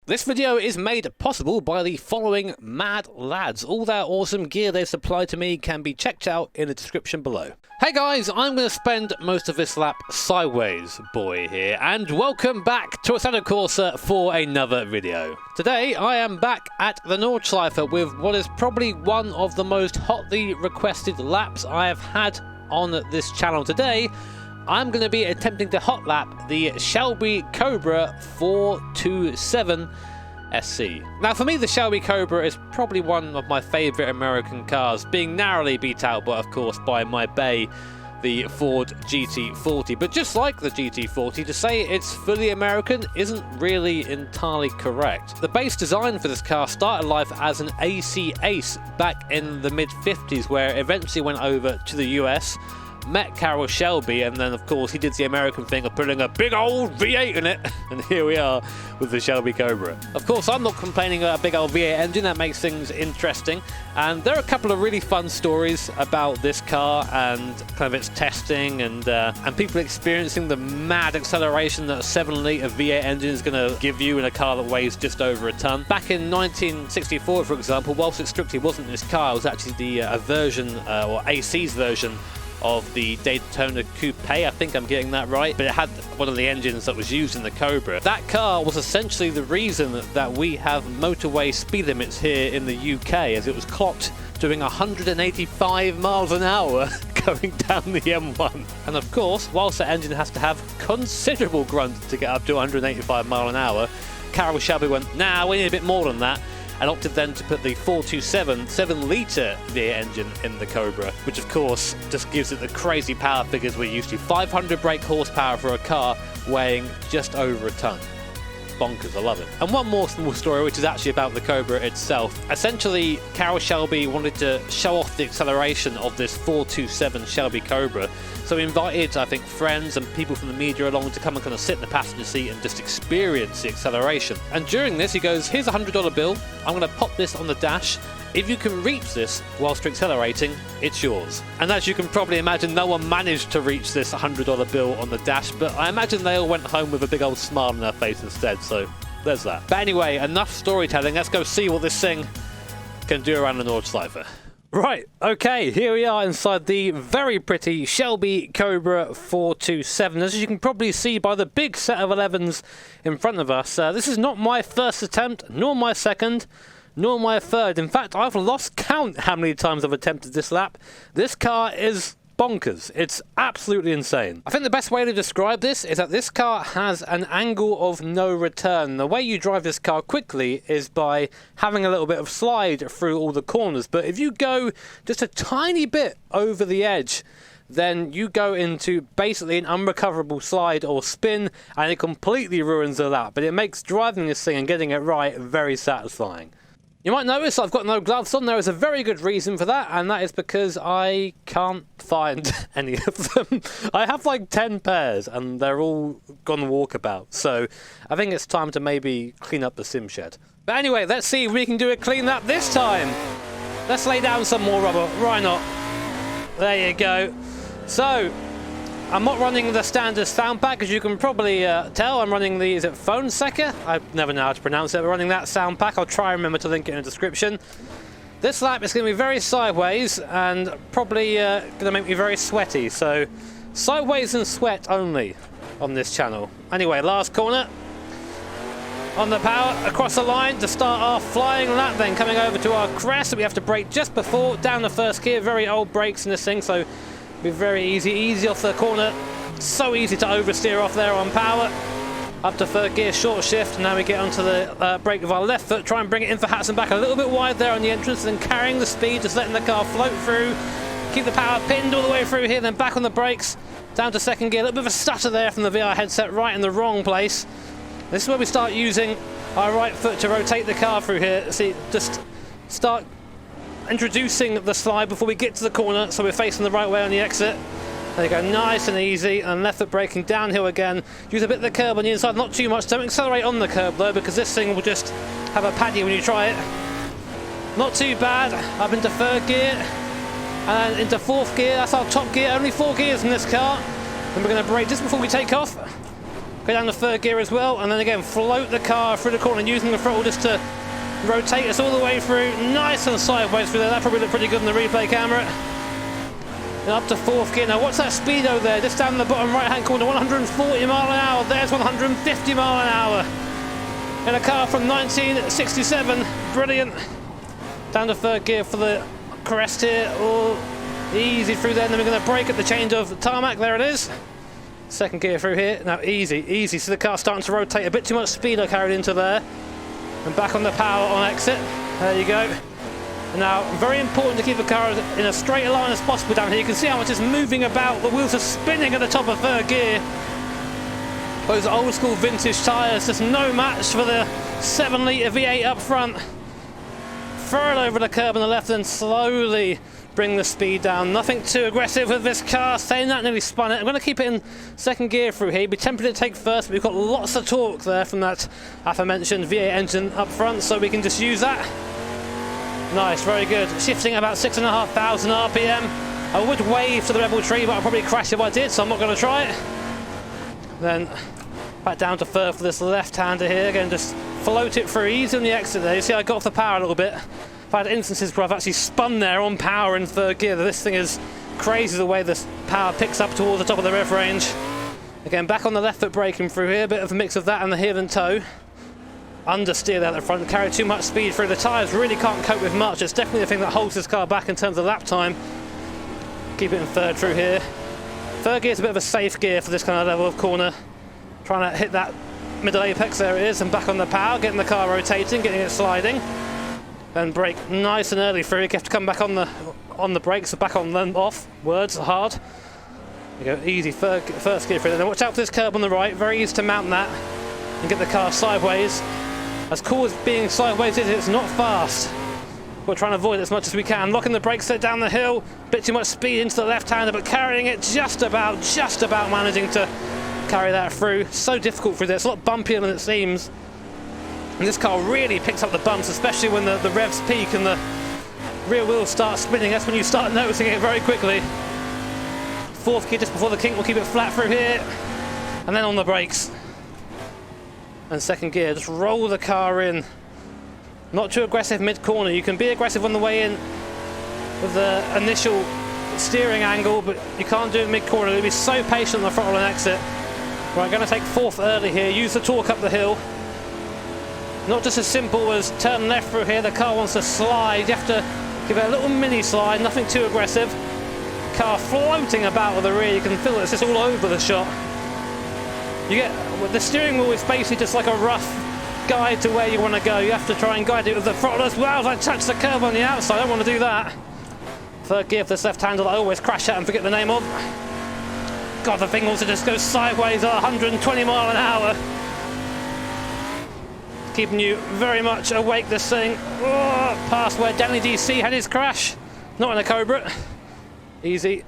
This video is made possible by the following mad lads. All their awesome gear they supply to me can be checked out in the description below. Hey guys, I'm going to spend most of this lap sideways, boy here, and welcome back to Assetto Corsa for another video. Today I am back at the Nordschleife with what is probably one of the most hotly requested laps I have had on this channel today. I'm going to be attempting to hot lap the Shelby Cobra 427 SC. Now for me the Shelby Cobra is probably one of my favourite American cars, being narrowly beat out but of course by my bay, the Ford GT40. But just like the GT40, to say it's fully American isn't really entirely correct. The base design for this car started life as an AC Ace back in the mid-50s, where it eventually went over to the US, met Carroll Shelby, and then of course he did the American thing of putting a big old V8 in it, and here we are with the Shelby Cobra. Of course I'm not complaining about a big old V8 engine, that makes things interesting, and there are a couple of really fun stories about this car and kind of its testing and people experiencing the mad acceleration that a 7-litre V8 engine is going to give you in a car that weighs just over a ton. Back in 1964, for example, whilst it strictly wasn't this car, it was actually the version, or AC's version, of the Daytona Coupe, I think I'm getting that right, but it had one of the engines that was used in the Cobra. That car was essentially the reason that we have motorway speed limits here in the UK, as it was clocked doing 185 miles an hour going down the M1. And of course, whilst that engine has to have considerable grunt to get up to 185 miles an hour, Carroll Shelby went, nah, we need a bit more than that, and opted then to put the 427 7-litre V8 engine in the Cobra, which of course just gives it the crazy power figures we're used to. 500 brake horsepower for a car weighing just over a ton. Bonkers, I love it. And one more small story, which is actually about the Cobra itself. Essentially, Carroll Shelby wanted to show off the acceleration of this 427 Shelby Cobra, so he invited, I think, friends and people from the media along to come and kind of sit in the passenger seat and just experience the acceleration. And during this, he goes, here's a $100 bill, I'm going to pop this on the dash. If you can reach this whilst you're accelerating, it's yours. And as you can probably imagine, no one managed to reach this $100 bill on the dash, but I imagine they all went home with a big old smile on their face instead, so there's that. But anyway, enough storytelling, let's go see what this thing can do around the Nordschleife. Right, okay, here we are inside the very pretty Shelby Cobra 427. As you can probably see by the big set of 11s in front of us, this is not my first attempt, nor my second, nor my third. In fact, I've lost count how many times I've attempted this lap. This car is bonkers. It's absolutely insane. I think the best way to describe this is that this car has an angle of no return. The way you drive this car quickly is by having a little bit of slide through all the corners, but if you go just a tiny bit over the edge, then you go into basically an unrecoverable slide or spin, and it completely ruins the lap. But it makes driving this thing and getting it right very satisfying. You might notice I've got no gloves on. There is a very good reason for that, and that is because I can't find any of them. I have like 10 pairs, and they're all gone walkabout. So I think it's time to maybe clean up the sim shed. But anyway, let's see if we can do a clean lap this time. Let's lay down some more rubber. Why not? There you go. So I'm not running the standard sound pack, as you can probably tell. I'm running the, is it Phone Secker? I never know how to pronounce it, but running that sound pack. I'll try and remember to link it in the description. This lap is going to be very sideways and probably going to make me very sweaty. So sideways and sweat only on this channel. Anyway, last corner. On the power, across the line to start our flying lap, then coming over to our crest. We have to brake just before, down the first gear. Very old brakes in this thing, so be very easy off the corner. So easy to oversteer off there on power. Up to third gear, short shift, and now we get onto the brake with our left foot. Try and bring it in for hats and back a little bit wide there on the entrance, and then carrying the speed, just letting the car float through. Keep the power pinned all the way through here, then back on the brakes, down to second gear. A little bit of a stutter there from the VR headset, right in the wrong place. This is where we start using our right foot to rotate the car through here. See, just start introducing the slide before we get to the corner, so we're facing the right way on the exit. There you go, nice and easy, and left foot braking downhill again. Use a bit of the curb on the inside, not too much. Don't accelerate on the curb though, because this thing will just have a paddy when you try it. Not too bad. Up into third gear and into fourth gear. That's our top gear. Only 4 gears in this car. And we're going to brake just before we take off. Go down the third gear as well, and then again float the car through the corner using the throttle just to rotate us all the way through. Nice and sideways through there. That probably looked pretty good on the replay camera. And up to fourth gear. Now what's that speedo there? Just down the bottom right hand corner, 140 mile an hour. There's 150 mile an hour in a car from 1967. Brilliant. Down to third gear for the crest here. Oh, easy through there, and then we're going to brake at the change of tarmac. There it is. Second gear through here. Now easy. So the car's starting to rotate. A bit too much speed I carried into there. And back on the power on exit. There you go. And now, very important to keep the car in a straight line as possible down here. You can see how much it's moving about. The wheels are spinning at the top of third gear. Those old school vintage tyres, just no match for the 7-litre V8 up front. Throw it over the curb on the left and slowly bring the speed down. Nothing too aggressive with this car. Saying that, nearly spun it. I'm going to keep it in second gear through here. Be tempted to take first, but we've got lots of torque there from that aforementioned V8 engine up front, so we can just use that. Nice, very good. Shifting about 6,500 RPM. I would wave to the Rebel tree, but I'll probably crash if I did, so I'm not going to try it. Then back down to third for this left-hander here. Again, just float it through easy on the exit there. You see I got off the power a little bit. I've had instances where I've actually spun there on power in third gear. This thing is crazy the way this power picks up towards the top of the rev range. Again, back on the left foot braking through here. A bit of a mix of that and the heel and toe. Understeer there at the front. Carry too much speed through. The tyres really can't cope with much. It's definitely the thing that holds this car back in terms of lap time. Keep it in third through here. Third gear is a bit of a safe gear for this kind of level of corner. Trying to hit that middle apex, there it is, and back on the power, getting the car rotating, getting it sliding. And brake nice and early through. You have to come back on the brakes, so back on them off. Words are hard. There you go, easy first gear through. Then watch out for this curb on the right. Very easy to mount that and get the car sideways. As cool as being sideways is, it's not fast. We're trying to avoid it as much as we can. Locking the brakes there down the hill. Bit too much speed into the left-hander, but carrying it just about managing to carry that through. So difficult through there. It's a lot bumpier than it seems. And this car really picks up the bumps, especially when the revs peak and the rear wheels start spinning. That's when you start noticing it very quickly. Fourth gear just before the kink, will keep it flat through here. And then on the brakes. And second gear, just roll the car in. Not too aggressive mid-corner. You can be aggressive on the way in with the initial steering angle, but you can't do it mid-corner. You'll be so patient on the throttle and exit. Right, going to take fourth early here. Use the torque up the hill. Not just as simple as turn left through here. The car wants to slide. You have to give it a little mini slide, nothing too aggressive. Car floating about with the rear. You can feel it. It's just all over the shot. You get the steering wheel is basically just like a rough guide to where you want to go. You have to try and guide it with the throttle as well as I touch the curb on the outside. I don't want to do that. Third gear for this left hander that I always crash at and forget the name of. God, the thing also just goes sideways at 120 mile an hour. Keeping you very much awake, this thing. Oh, past where Danny DC had his crash. Not in a Cobra. Easy.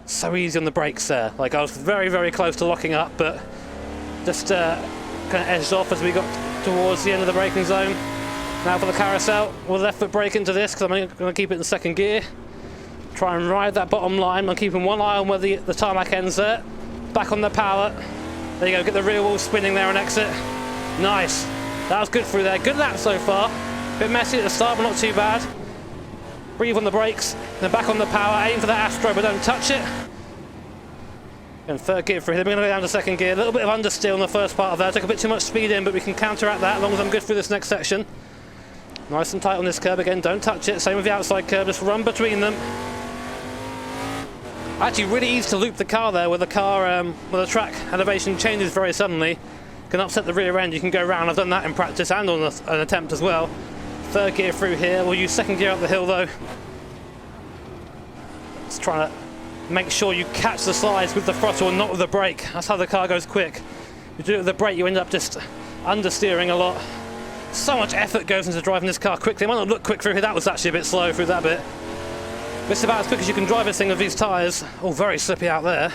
So easy on the brakes there. Like, I was very, very close to locking up, but just kind of edged off as we got towards the end of the braking zone. Now for the carousel, we'll left foot brake into this because I'm going to keep it in second gear. Try and ride that bottom line. I'm keeping one eye on where the tarmac ends there. Back on the power. There you go, get the rear wheel spinning there and exit. Nice. That was good through there. Good lap so far. Bit messy at the start, but not too bad. Breathe on the brakes. Then back on the power. Aim for that Astro, but don't touch it. And third gear through here. We're going to go down to second gear. A little bit of understeer on the first part of that. Took a bit too much speed in, but we can counteract that as long as I'm good through this next section. Nice and tight on this curb again. Don't touch it. Same with the outside curb. Just run between them. Actually, really easy to loop the car there, where the car, where the track elevation changes very suddenly. Can upset the rear end. You can go round. I've done that in practice and on an attempt as well. Third gear through here. We'll use second gear up the hill though. Just trying to make sure you catch the slides with the throttle and not with the brake. That's how the car goes quick. You do it with the brake, you end up just understeering a lot. So much effort goes into driving this car quickly. It might not look quick through here. That was actually a bit slow through that bit. But it's about as quick as you can drive this thing with these tyres. Oh, very slippy out there.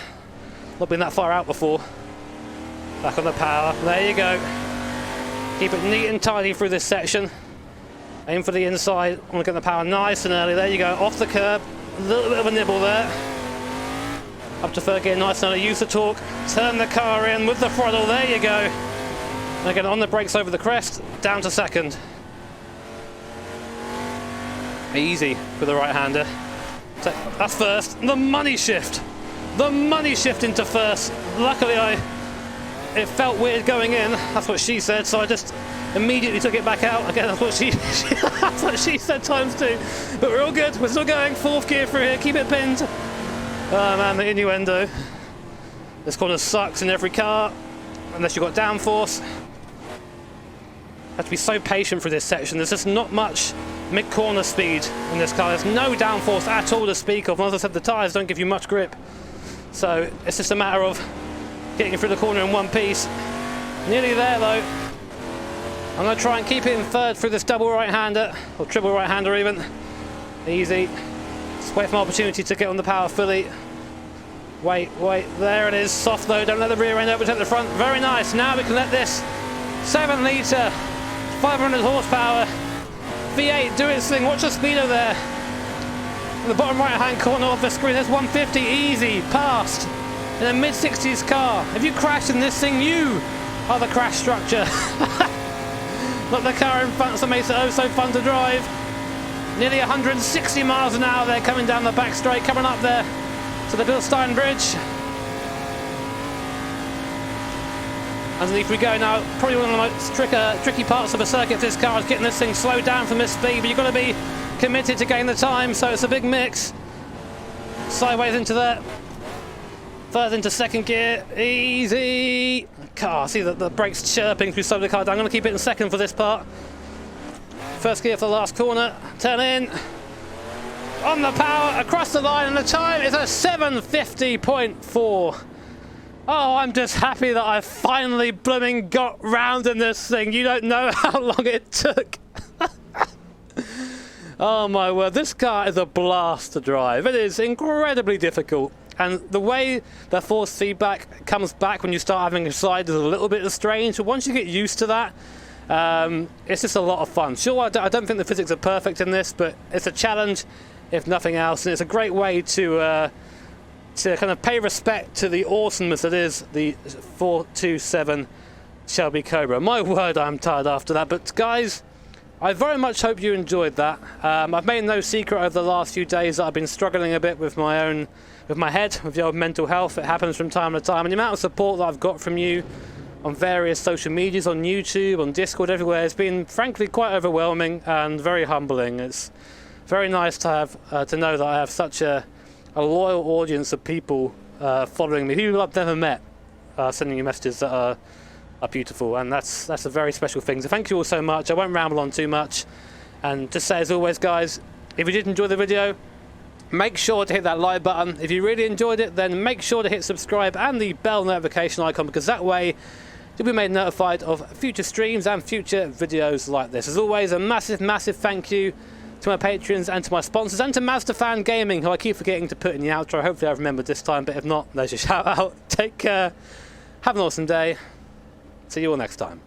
Not been that far out before. Back on the power. There you go. Keep it neat and tidy through this section. Aim for the inside. I want to get the power nice and early. There you go. Off the curb. A little bit of a nibble there. Up to third gear, nice and use the torque. Turn the car in with the throttle, there you go. And again, on the brakes over the crest, down to second. Easy for the right-hander. So that's first. The money shift. The money shift into first. Luckily, it felt weird going in. That's what she said, so I just immediately took it back out. Again, that's what that's what she said times two. But we're all good. We're still going. Fourth gear through here. Keep it pinned. Oh man, the innuendo. This corner sucks in every car, unless you've got downforce. Have to be so patient for this section. There's just not much mid-corner speed in this car. There's no downforce at all to speak of. And as I said, the tyres don't give you much grip. So it's just a matter of getting through the corner in one piece. Nearly there though. I'm going to try and keep it in third through this double right-hander, or triple right-hander even. Easy. Just wait for my opportunity to get on the power fully. Wait, there it is. Soft though, don't let the rear end overtake the front. Very nice. Now we can let this 7 litre, 500 horsepower V8 do its thing. Watch the speedo there. In the bottom right hand corner of the screen, there's 150, easy, passed. In a mid-60s car. If you crashed in this thing, you are the crash structure. Not the car in front, so makes it oh so fun to drive. Nearly 160 miles an hour there, coming down the back straight, coming up there to the Bilstein Bridge. Underneath we go now. Probably one of the most tricky parts of a circuit. This car is getting this thing slowed down from this speed, but you've got to be committed to gain the time. So it's a big mix. Sideways into that. Further into second gear. Easy. Car. See the brakes chirping through some of the car. I'm going to keep it in second for this part. First gear for the last corner. Turn in. On the power across the line, and the time is a 7:50.4. Oh, I'm just happy that I finally blooming got round in this thing. You don't know how long it took. Oh my word, this car is a blast to drive. It is incredibly difficult. And the way the force feedback comes back when you start having a slide is a little bit strange. But once you get used to that, it's just a lot of fun. Sure, I don't think the physics are perfect in this, but it's a challenge, if nothing else. And it's a great way to kind of pay respect to the awesomeness that is the 427 Shelby Cobra. My word, I'm tired after that. But guys, I very much hope you enjoyed that. I've made no secret over the last few days that I've been struggling a bit with my head, with the old mental health. It happens from time to time. And the amount of support that I've got from you on various social medias, on YouTube, on Discord, everywhere, has been frankly quite overwhelming and very humbling. It's very nice to have to know that I have such a loyal audience of people following me, people I've never met, sending you messages that are beautiful, and that's a very special thing. So thank you all so much. I won't ramble on too much, and just say as always, guys, if you did enjoy the video, make sure to hit that like button. If you really enjoyed it, then make sure to hit subscribe and the bell notification icon, because that way you'll be made notified of future streams and future videos like this. As always, a massive thank you to my patrons and to my sponsors and to Masterfan Gaming, who I keep forgetting to put in the outro. Hopefully I've remembered this time, but if not, there's your shout out. Take care, have an awesome day, see you all next time.